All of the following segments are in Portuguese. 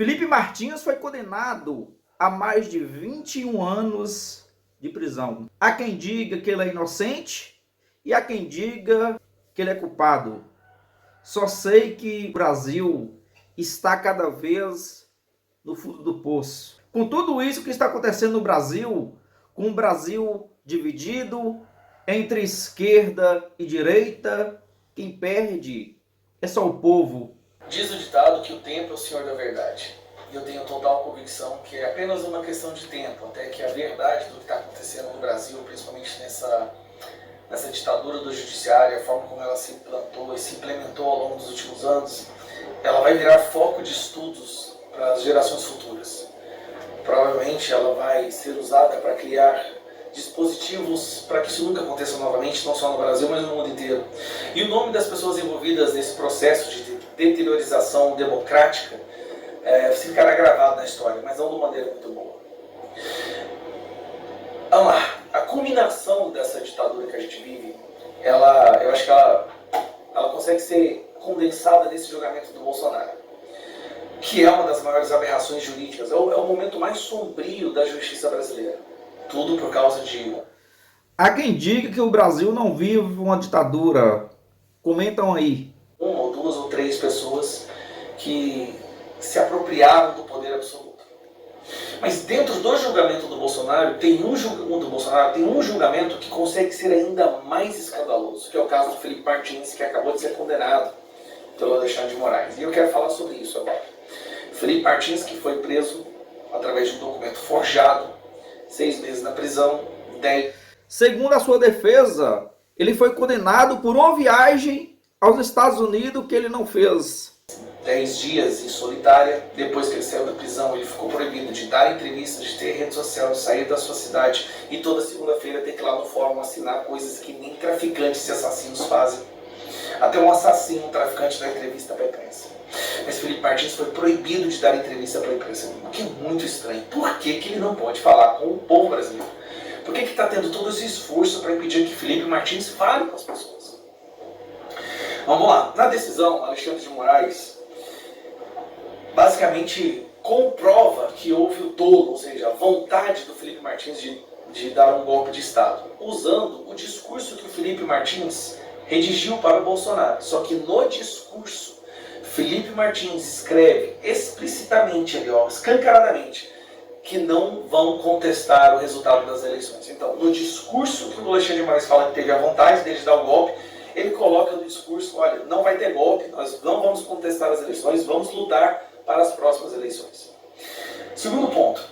Felipe Martins foi condenado a mais de 21 anos de prisão. Há quem diga que ele é inocente e há quem diga que ele é culpado. Só sei que o Brasil está cada vez no fundo do poço. Com tudo isso que está acontecendo no Brasil, com o Brasil dividido entre esquerda e direita, quem perde é só o povo. Diz o ditado que o tempo é o senhor da verdade. E eu tenho total convicção que é apenas uma questão de tempo, até que a verdade do que está acontecendo no Brasil, principalmente nessa ditadura do judiciário, a forma como ela se implantou e se implementou ao longo dos últimos anos, ela vai virar foco de estudos para as gerações futuras. Provavelmente ela vai ser usada para criar dispositivos para que isso nunca aconteça novamente, não só no Brasil, mas no mundo inteiro. E o nome das pessoas envolvidas nesse processo de deteriorização democrática ficará gravado na história, mas não de uma maneira muito boa. Vamos lá. A culminação dessa ditadura que a gente vive, eu acho que ela consegue ser condensada nesse julgamento do Bolsonaro, que é uma das maiores aberrações jurídicas. É o momento mais sombrio da justiça brasileira. Tudo por causa de... Há quem diga que o Brasil não vive uma ditadura. Comentam aí. Uma ou duas ou três pessoas que se apropriaram do poder absoluto. Mas dentro do julgamento do Bolsonaro, tem um julgamento que consegue ser ainda mais escandaloso, que é o caso do Felipe Martins, que acabou de ser condenado pelo Alexandre de Moraes. E eu quero falar sobre isso agora. Felipe Martins, que foi preso através de um documento forjado, 6 meses na prisão, 10... Segundo a sua defesa, ele foi condenado por uma viagem aos Estados Unidos que ele não fez. 10 dias em solitária. Depois que ele saiu da prisão, ele ficou proibido de dar entrevistas, de ter rede social, de sair da sua cidade. E toda segunda-feira ter que ir lá no fórum assinar coisas que nem traficantes e assassinos fazem. Até um assassino, um traficante, dá entrevista para a imprensa. Mas Felipe Martins foi proibido de dar entrevista para a imprensa, o que é muito estranho. Por que ele não pode falar com o povo brasileiro? Por que está tendo todo esse esforço para impedir que Felipe Martins fale com as pessoas? Vamos lá. Na decisão, Alexandre de Moraes basicamente comprova que houve o dolo, ou seja, a vontade do Felipe Martins de dar um golpe de Estado, usando o discurso que o Felipe Martins redigiu para o Bolsonaro. Só que no discurso, Felipe Martins escreve explicitamente, escancaradamente, que não vão contestar o resultado das eleições. Então, no discurso que o Alexandre de Moraes fala que teve a vontade dele de dar o golpe, ele coloca no discurso, olha, não vai ter golpe, nós não vamos contestar as eleições, vamos lutar para as próximas eleições. Segundo ponto,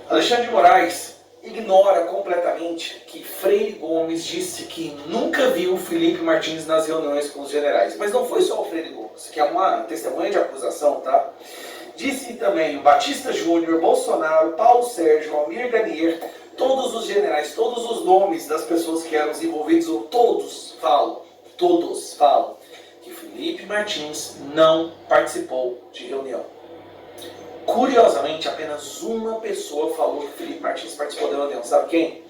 Alexandre de Moraes ignora completamente que Freire Gomes disse que nunca viu Felipe Martins nas reuniões com os generais. Mas não foi só o Freire Gomes, que é uma testemunha de acusação, tá? Disse também o Batista Júnior, Bolsonaro, Paulo Sérgio, Almir Ganier, todos os generais, todos os nomes das pessoas que eram envolvidos, todos falam que Felipe Martins não participou de reunião. Curiosamente, apenas uma pessoa falou que Felipe Martins participou da reunião. Sabe quem?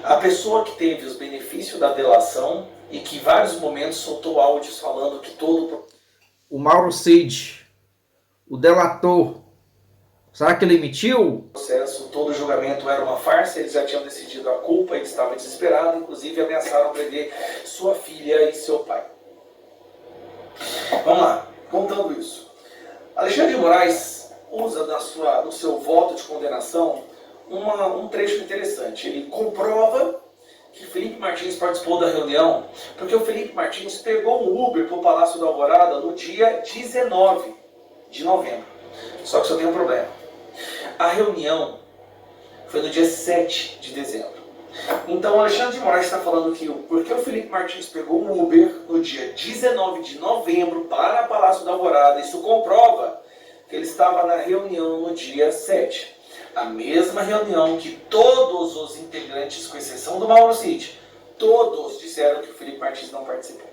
A pessoa que teve os benefícios da delação e que em vários momentos soltou áudios falando que o Mauro Cid, o delator, será que ele mentiu? O processo, todo o julgamento era uma farsa, eles já tinham decidido a culpa, ele estava desesperado, inclusive ameaçaram prender sua filha e seu pai. Vamos lá, contando isso. Alexandre de Moraes usa no seu voto de condenação um trecho interessante. Ele comprova que Felipe Martins participou da reunião porque o Felipe Martins pegou um Uber para o Palácio da Alvorada no dia 19 de novembro. Só que só tem um problema. A reunião foi no dia 7 de dezembro. Então, Alexandre de Moraes está falando que porque o Felipe Martins pegou um Uber no dia 19 de novembro para o Palácio da Alvorada, isso comprova que ele estava na reunião no dia 7. A mesma reunião que todos os integrantes, com exceção do Mauro Cid, todos disseram que o Felipe Martins não participou.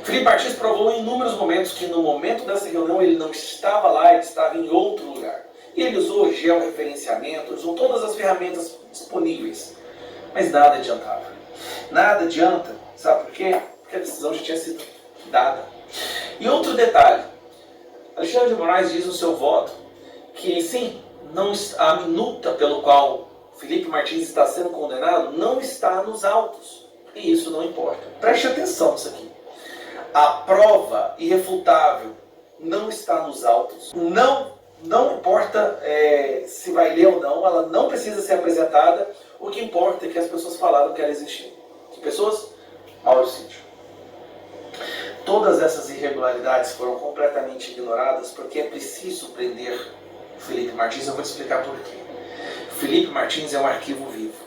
Felipe Martins provou em inúmeros momentos que no momento dessa reunião ele não estava lá, ele estava em outro lugar. E ele usou georreferenciamento, usou todas as ferramentas disponíveis. Mas nada adiantava. Nada adianta, sabe por quê? Porque a decisão já tinha sido dada. E outro detalhe, Alexandre de Moraes diz no seu voto que, sim, não, a minuta pelo qual Felipe Martins está sendo condenado não está nos autos. E isso não importa. Preste atenção nisso aqui. A prova irrefutável não está nos autos. Não importa se vai ler ou não, ela não precisa ser apresentada. O que importa é que as pessoas falaram que ela existiu. Que pessoas? Mauro Cid. Todas essas irregularidades foram completamente ignoradas porque é preciso prender Felipe Martins. Eu vou te explicar por quê. Felipe Martins é um arquivo vivo.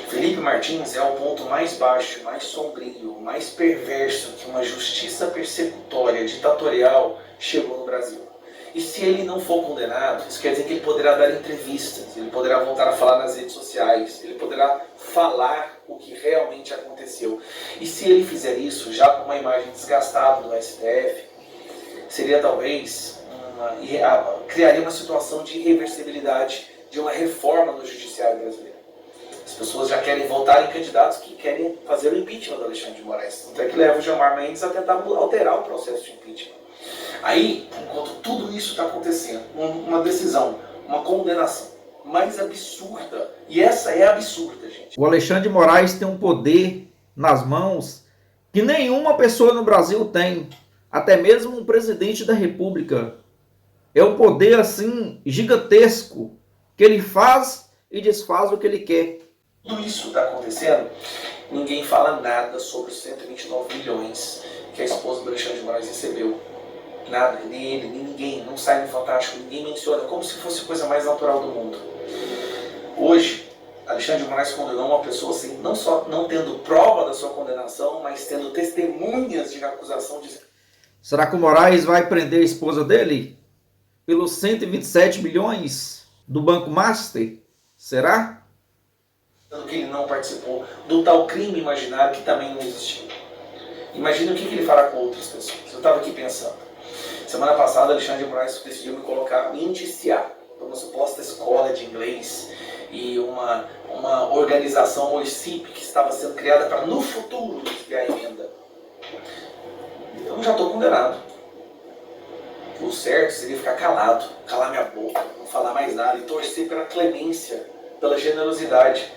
Felipe Martins é o ponto mais baixo, mais sombrio, mais perverso que uma justiça persecutória, ditatorial, chegou no Brasil. E se ele não for condenado, isso quer dizer que ele poderá dar entrevistas, ele poderá voltar a falar nas redes sociais, ele poderá falar o que realmente aconteceu. E se ele fizer isso, já com uma imagem desgastada do STF, seria talvez criaria uma situação de irreversibilidade de uma reforma no judiciário brasileiro. As pessoas já querem votar em candidatos que querem fazer o impeachment do Alexandre de Moraes. Então é que leva o Gilmar Mendes a tentar alterar o processo de impeachment. Aí, enquanto tudo isso está acontecendo, uma decisão, uma condenação mais absurda, e essa é absurda, gente. O Alexandre de Moraes tem um poder nas mãos que nenhuma pessoa no Brasil tem, até mesmo um presidente da República. É um poder assim gigantesco que ele faz e desfaz o que ele quer. Tudo isso está acontecendo, ninguém fala nada sobre os 129 milhões que a esposa do Alexandre de Moraes recebeu. Nada, nem ele, nem ninguém, não sai no Fantástico, ninguém menciona, como se fosse a coisa mais natural do mundo. Hoje, Alexandre de Moraes condenou uma pessoa assim, não só não tendo prova da sua condenação, mas tendo testemunhas de acusação de... Será que o Moraes vai prender a esposa dele pelos 127 milhões do Banco Master? Será? Que ele não participou do tal crime imaginário que também não existiu. Imagina o que ele fará com outras pessoas. Eu estava aqui pensando. Semana passada, Alexandre de Moraes decidiu me colocar, me indiciar por uma suposta escola de inglês e uma organização, o ICIP, que estava sendo criada para, no futuro, desviar a emenda. Eu já estou condenado. O certo seria ficar calado, calar minha boca, não falar mais nada e torcer pela clemência, pela generosidade.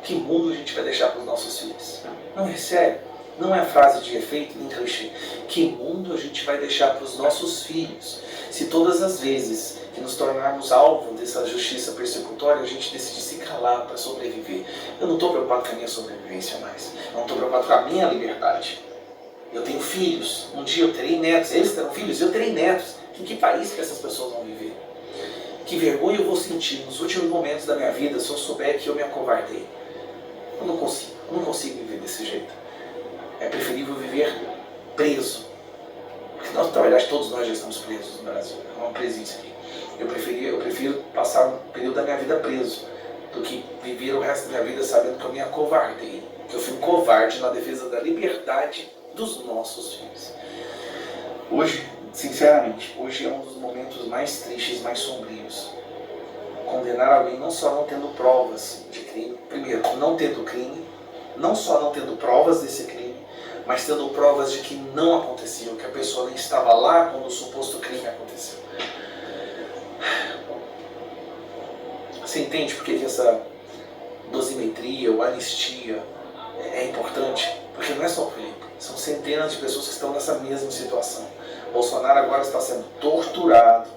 Que mundo a gente vai deixar para os nossos filhos? Não é sério. Não é frase de efeito nem clichê. Que mundo a gente vai deixar para os nossos filhos se todas as vezes que nos tornarmos alvo dessa justiça persecutória a gente decidir se calar para sobreviver? Eu não estou preocupado com a minha sobrevivência mais. Eu não estou preocupado com a minha liberdade. Eu tenho filhos. Um dia eu terei netos. Eles terão filhos, eu terei netos. Em que país que essas pessoas vão viver? Que vergonha eu vou sentir nos últimos momentos da minha vida se eu souber que eu me acovardei? Eu não consigo viver desse jeito. É preferível viver preso. Porque nós, na verdade, todos nós já estamos presos no Brasil. É uma presícia aqui. Eu prefiro passar um período da minha vida preso do que viver o resto da minha vida sabendo que eu me acovardei. Que eu fui um covarde na defesa da liberdade dos nossos filhos. Hoje, sinceramente, hoje é um dos momentos mais tristes, mais sombrios. Condenar alguém não só não tendo provas de crime. Primeiro, não tendo crime. Não só não tendo provas desse crime, mas tendo provas de que não aconteceu, que a pessoa nem estava lá quando o suposto crime aconteceu. Você entende por que essa dosimetria ou anistia é importante? Porque não é só o Felipe, são centenas de pessoas que estão nessa mesma situação. Bolsonaro agora está sendo torturado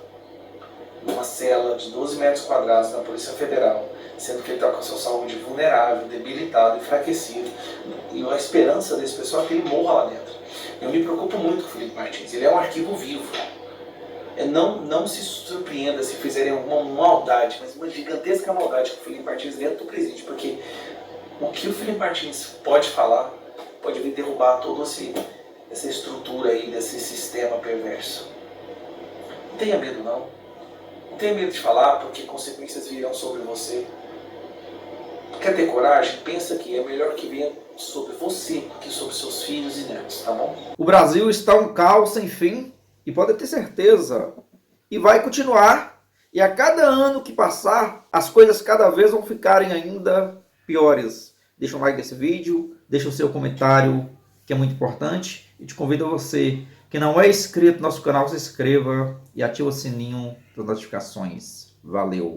numa cela de 12 metros quadrados na Polícia Federal, sendo que ele está com a sua saúde vulnerável, debilitado, enfraquecido. E a esperança desse pessoal é que ele morra lá dentro. Eu me preocupo muito com o Felipe Martins. Ele é um arquivo vivo. Não se surpreenda se fizerem alguma maldade, mas uma gigantesca maldade com o Felipe Martins dentro do presídio, porque o que o Felipe Martins pode falar pode vir derrubar toda essa estrutura aí, desse sistema perverso. Não tenha medo, não. Não tenha medo de falar, porque consequências virão sobre você. Quer ter coragem? Pensa que é melhor que venha sobre você do que sobre seus filhos e netos, tá bom? O Brasil está um caos sem fim e pode ter certeza. E vai continuar. E a cada ano que passar, as coisas cada vez vão ficarem ainda piores. Deixa um like nesse vídeo, deixa o seu comentário, que é muito importante. E te convido a você que não é inscrito no nosso canal, se inscreva e ative o sininho das notificações. Valeu!